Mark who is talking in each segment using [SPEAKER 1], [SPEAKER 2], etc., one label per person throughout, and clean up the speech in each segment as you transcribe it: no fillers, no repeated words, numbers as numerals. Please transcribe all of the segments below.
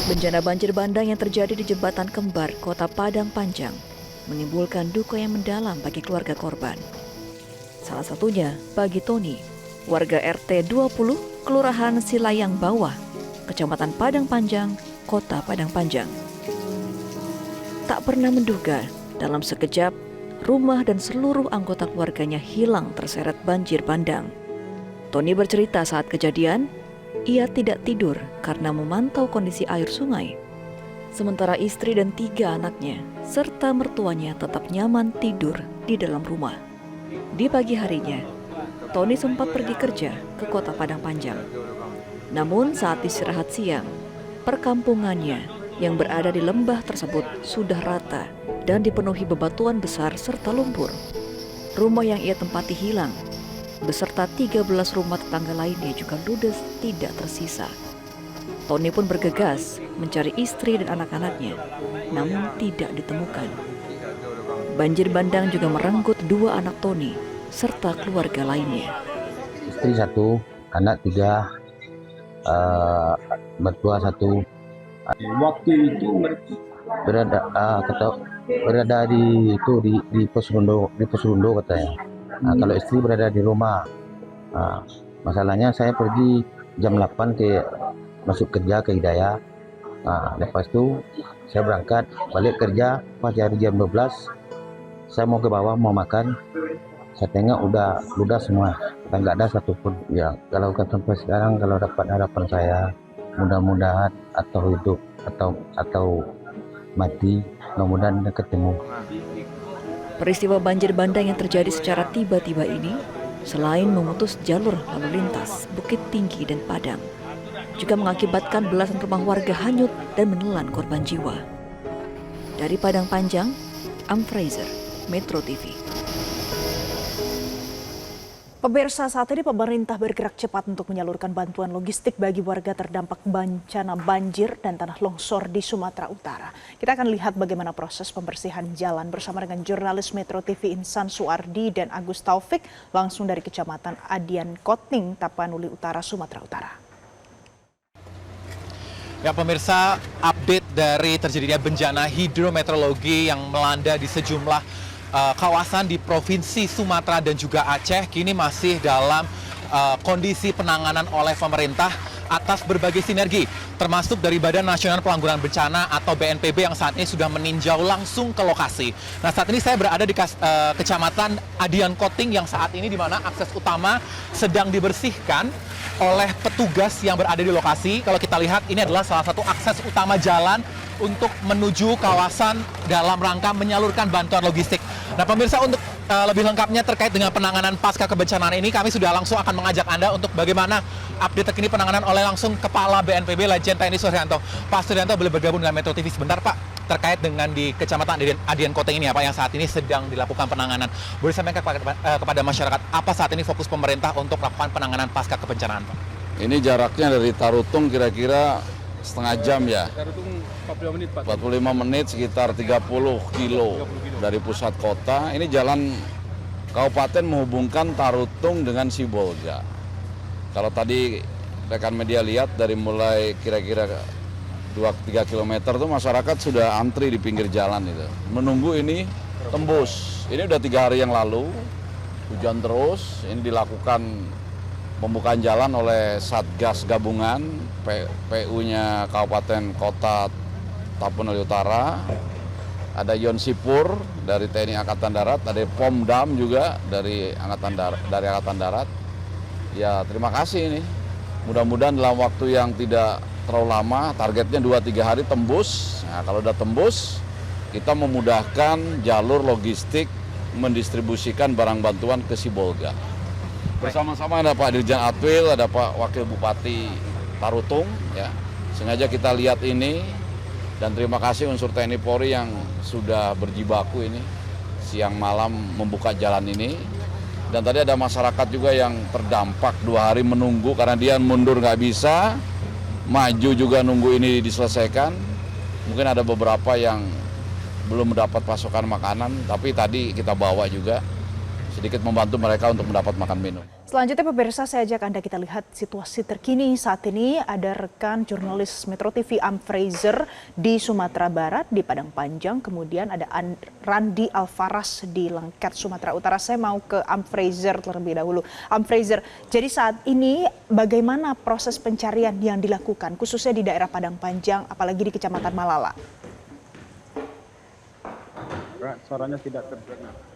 [SPEAKER 1] Bencana banjir bandang yang terjadi di Jembatan Kembar, Kota Padang Panjang, menimbulkan duka yang mendalam bagi keluarga korban. Salah satunya bagi Tony, warga RT 20, Kelurahan Silayang Bawah, Kecamatan Padang Panjang, Kota Padang Panjang. Tak pernah menduga, dalam sekejap, rumah dan seluruh anggota keluarganya hilang terseret banjir bandang. Tony bercerita saat kejadian, ia tidak tidur karena memantau kondisi air sungai. Sementara istri dan 3 anaknya, serta mertuanya tetap nyaman tidur di dalam rumah. Di pagi harinya, Tony sempat pergi kerja ke Kota Padang Panjang. Namun saat istirahat siang, perkampungannya yang berada di lembah tersebut sudah rata dan dipenuhi bebatuan besar serta lumpur. Rumah yang ia tempati hilang, beserta 13 rumah tetangga lainnya juga ludes tidak tersisa. Tony pun bergegas mencari istri dan anak-anaknya, namun tidak ditemukan. Banjir bandang juga merenggut 2 anak Tony serta keluarga lainnya.
[SPEAKER 2] Istri 1, anak 3, mertua 1.
[SPEAKER 3] Waktu itu
[SPEAKER 2] berada di pos Rondo katanya. Kalau istri berada di rumah. Masalahnya saya pergi jam 8 masuk kerja ke Hidayah. Lepas itu saya berangkat balik kerja pas hari jam 12. Saya mau ke bawah mau makan. Saya tengok udah ludah semua, nggak ada satupun. Ya kalau sampai sekarang kalau dapat harapan saya, mudah-mudahan atau hidup atau mati, mudah-mudahan ketemu.
[SPEAKER 1] Peristiwa banjir bandang yang terjadi secara tiba-tiba ini, selain memutus jalur lalu lintas Bukit Tinggi dan Padang, juga mengakibatkan belasan rumah warga hanyut dan menelan korban jiwa. Dari Padang Panjang, Am Fraser, Metro TV.
[SPEAKER 4] Pemirsa, saat ini pemerintah bergerak cepat untuk menyalurkan bantuan logistik bagi warga terdampak bencana banjir dan tanah longsor di Sumatera Utara. Kita akan lihat bagaimana proses pembersihan jalan bersama dengan jurnalis Metro TV Insan Suardi dan Agus Taufik langsung dari Kecamatan Adian Koting, Tapanuli Utara, Sumatera Utara.
[SPEAKER 5] Ya pemirsa, update dari terjadinya bencana hidrometeorologi yang melanda di sejumlah kawasan di Provinsi Sumatera dan juga Aceh kini masih dalam kondisi penanganan oleh pemerintah atas berbagai sinergi, termasuk dari Badan Nasional Penanggulangan Bencana atau BNPB yang saat ini sudah meninjau langsung ke lokasi. Nah saat ini saya berada di Kecamatan Adian Koting yang saat ini di mana akses utama sedang dibersihkan oleh petugas yang berada di lokasi. Kalau kita lihat ini adalah salah satu akses utama jalan untuk menuju kawasan dalam rangka menyalurkan bantuan logistik. Nah pemirsa, untuk lebih lengkapnya terkait dengan penanganan pasca kebencanaan ini, kami sudah langsung akan mengajak Anda untuk bagaimana update terkini penanganan oleh langsung Kepala BNPB Lejen TNI Suryanto. Pak Suryanto boleh bergabung dengan Metro TV sebentar Pak, terkait dengan di Kecamatan Adian Koting ini Pak yang saat ini sedang dilakukan penanganan. Boleh sampaikan kepada masyarakat apa saat ini fokus pemerintah untuk melakukan penanganan pasca kebencanaan Pak?
[SPEAKER 6] Ini jaraknya dari Tarutung kira-kira setengah jam ya.
[SPEAKER 3] Tarutung 45 menit Pak.
[SPEAKER 6] 45 menit sekitar 30 kilo dari pusat kota. Ini jalan kabupaten menghubungkan Tarutung dengan Sibolga. Kalau tadi rekan media lihat dari mulai kira-kira 2-3 km itu masyarakat sudah antri di pinggir jalan itu. Menunggu ini tembus. Ini udah 3 hari yang lalu, hujan terus. Ini dilakukan pembukaan jalan oleh Satgas Gabungan, PU-nya Kabupaten Kota Tapanuli Utara, ada Yon Sipur dari TNI Angkatan Darat, ada Pomdam juga dari Angkatan Darat. Ya terima kasih ini. Mudah-mudahan dalam waktu yang tidak terlalu lama, targetnya 2-3 hari tembus. Nah, kalau udah tembus, kita memudahkan jalur logistik mendistribusikan barang bantuan ke Sibolga. Bersama-sama ada Pak Dirjen Atwil, ada Pak Wakil Bupati Tarutung, ya. Sengaja kita lihat ini dan terima kasih unsur TNI Polri yang sudah berjibaku ini siang malam membuka jalan ini. Dan tadi ada masyarakat juga yang terdampak 2 hari menunggu karena dia mundur nggak bisa, maju juga nunggu ini diselesaikan. Mungkin ada beberapa yang belum mendapat pasokan makanan, tapi tadi kita bawa juga sedikit membantu mereka untuk mendapat makan minum.
[SPEAKER 4] Selanjutnya pemirsa, saya ajak Anda kita lihat situasi terkini saat ini. Ada rekan jurnalis Metro TV Fraser di Sumatera Barat, di Padang Panjang. Kemudian ada Randi Alvaras di Langkat, Sumatera Utara. Saya mau ke Fraser terlebih dahulu. Fraser, jadi saat ini bagaimana proses pencarian yang dilakukan, khususnya di daerah Padang Panjang, apalagi di Kecamatan Malala?
[SPEAKER 3] Suaranya tidak terdengar.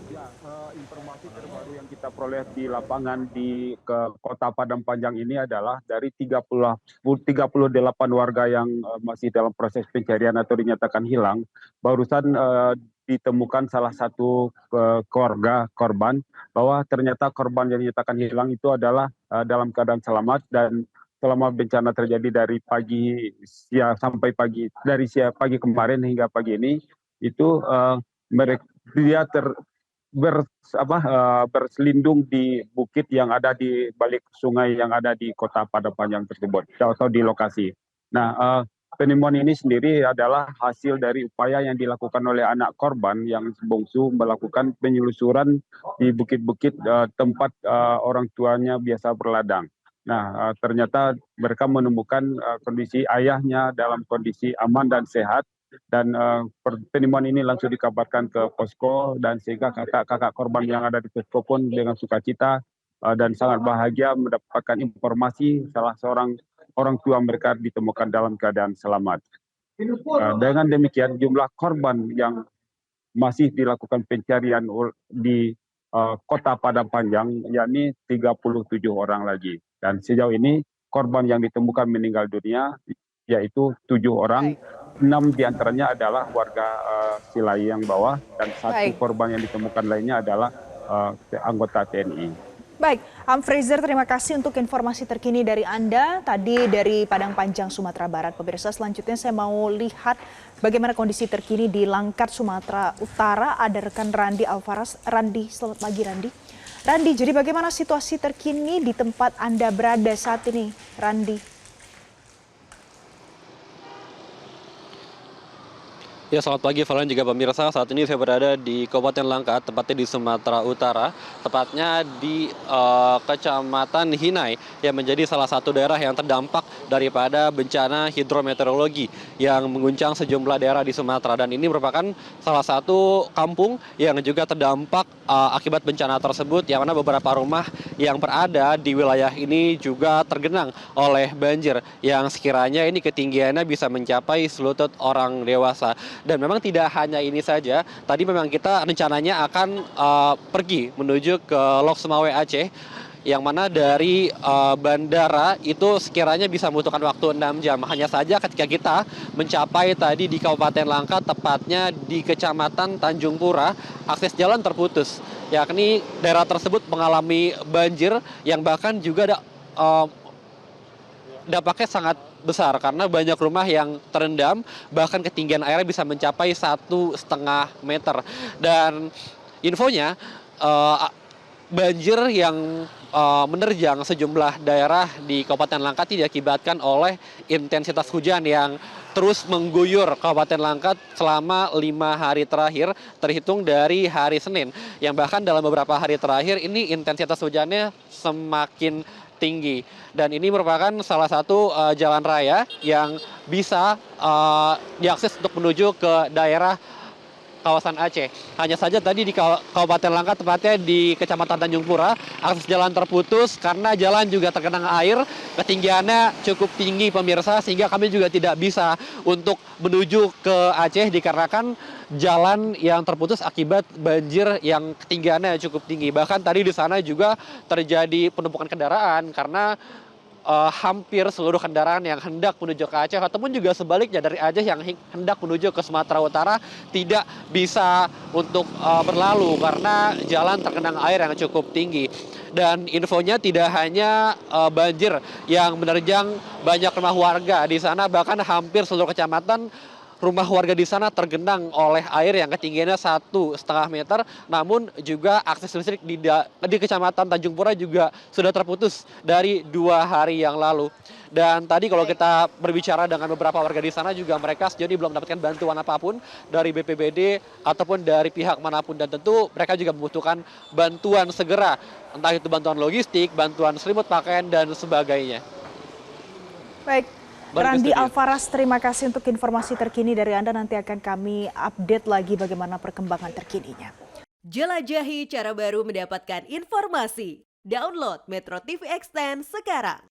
[SPEAKER 3] Ya, informasi terbaru yang kita peroleh di lapangan di kota Padang Panjang ini adalah dari 38 warga yang masih dalam proses pencarian atau dinyatakan hilang, barusan ditemukan salah satu keluarga korban bahwa ternyata korban yang dinyatakan hilang itu adalah dalam keadaan selamat, dan selama bencana terjadi dari pagi kemarin hingga pagi ini itu dia berselindung di bukit yang ada di balik sungai yang ada di kota Padang Panjang tersebut atau di lokasi. Nah, penemuan ini sendiri adalah hasil dari upaya yang dilakukan oleh anak korban yang bungsu melakukan penyelusuran di bukit-bukit tempat orang tuanya biasa berladang. Nah, ternyata mereka menemukan kondisi ayahnya dalam kondisi aman dan sehat. Dan penemuan ini langsung dikabarkan ke posko, dan sehingga kakak-kakak korban yang ada di posko pun dengan sukacita dan sangat bahagia mendapatkan informasi salah seorang orang tua mereka ditemukan dalam keadaan selamat. Dengan demikian jumlah korban yang masih dilakukan pencarian di kota Padang Panjang yakni 37 orang lagi, dan sejauh ini korban yang ditemukan meninggal dunia yaitu 7 orang. 6 diantaranya adalah warga Silai yang bawah, dan satu korban yang ditemukan lainnya adalah anggota TNI.
[SPEAKER 4] Baik, Fraser, terima kasih untuk informasi terkini dari Anda tadi dari Padang Panjang, Sumatera Barat. Pemirsa, selanjutnya saya mau lihat bagaimana kondisi terkini di Langkat, Sumatera Utara. Ada rekan Randi Alvaras. Randi, selamat pagi Randi. Randi, jadi bagaimana situasi terkini di tempat Anda berada saat ini, Randi?
[SPEAKER 7] Ya, selamat pagi Valen juga pemirsa. Saat ini saya berada di Kabupaten Langkat, tepatnya di Sumatera Utara, tepatnya di Kecamatan Hinai, yang menjadi salah satu daerah yang terdampak daripada bencana hidrometeorologi yang mengguncang sejumlah daerah di Sumatera. Dan ini merupakan salah satu kampung yang juga terdampak akibat bencana tersebut, yang mana beberapa rumah yang berada di wilayah ini juga tergenang oleh banjir yang sekiranya ini ketinggiannya bisa mencapai selutut orang dewasa. Dan memang tidak hanya ini saja, tadi memang kita rencananya akan pergi menuju ke Lok Sumawe Aceh, yang mana dari bandara itu sekiranya bisa membutuhkan waktu 6 jam. Hanya saja ketika kita mencapai tadi di Kabupaten Langkat, tepatnya di Kecamatan Tanjung Pura, akses jalan terputus, yakni daerah tersebut mengalami banjir yang bahkan juga dampaknya sangat besar karena banyak rumah yang terendam, bahkan ketinggian airnya bisa mencapai 1,5 meter. Dan infonya banjir yang menerjang sejumlah daerah di Kabupaten Langkat diakibatkan oleh intensitas hujan yang terus mengguyur Kabupaten Langkat selama 5 hari terakhir, terhitung dari hari Senin, yang bahkan dalam beberapa hari terakhir ini intensitas hujannya semakin tinggi. Dan ini merupakan salah satu jalan raya yang bisa diakses untuk menuju ke daerah kawasan Aceh. Hanya saja tadi di Kabupaten Langkat, tepatnya di Kecamatan Tanjung Pura, akses jalan terputus karena jalan juga tergenang air. Ketinggiannya cukup tinggi pemirsa, sehingga kami juga tidak bisa untuk menuju ke Aceh dikarenakan jalan yang terputus akibat banjir yang ketinggiannya cukup tinggi. Bahkan tadi di sana juga terjadi penumpukan kendaraan karena hampir seluruh kendaraan yang hendak menuju ke Aceh ataupun juga sebaliknya dari Aceh yang hendak menuju ke Sumatera Utara tidak bisa untuk berlalu karena jalan tergenang air yang cukup tinggi. Dan infonya tidak hanya banjir yang menerjang banyak rumah warga di sana, bahkan hampir seluruh kecamatan rumah warga di sana tergenang oleh air yang ketinggiannya 1,5 meter, namun juga akses listrik di Kecamatan Tanjung Pura juga sudah terputus dari 2 hari yang lalu. Dan tadi kalau kita berbicara dengan beberapa warga di sana juga mereka sejauh ini belum mendapatkan bantuan apapun dari BPBD ataupun dari pihak manapun, dan tentu mereka juga membutuhkan bantuan segera, entah itu bantuan logistik, bantuan selimut pakaian dan sebagainya.
[SPEAKER 4] Baik,
[SPEAKER 7] Balik ke
[SPEAKER 4] Randi
[SPEAKER 7] studio.
[SPEAKER 4] Alfaras, terima kasih untuk informasi terkini dari Anda. Nanti akan kami update lagi bagaimana perkembangan terkininya.
[SPEAKER 8] Jelajahi cara baru mendapatkan informasi. Download Metro TV Extend sekarang.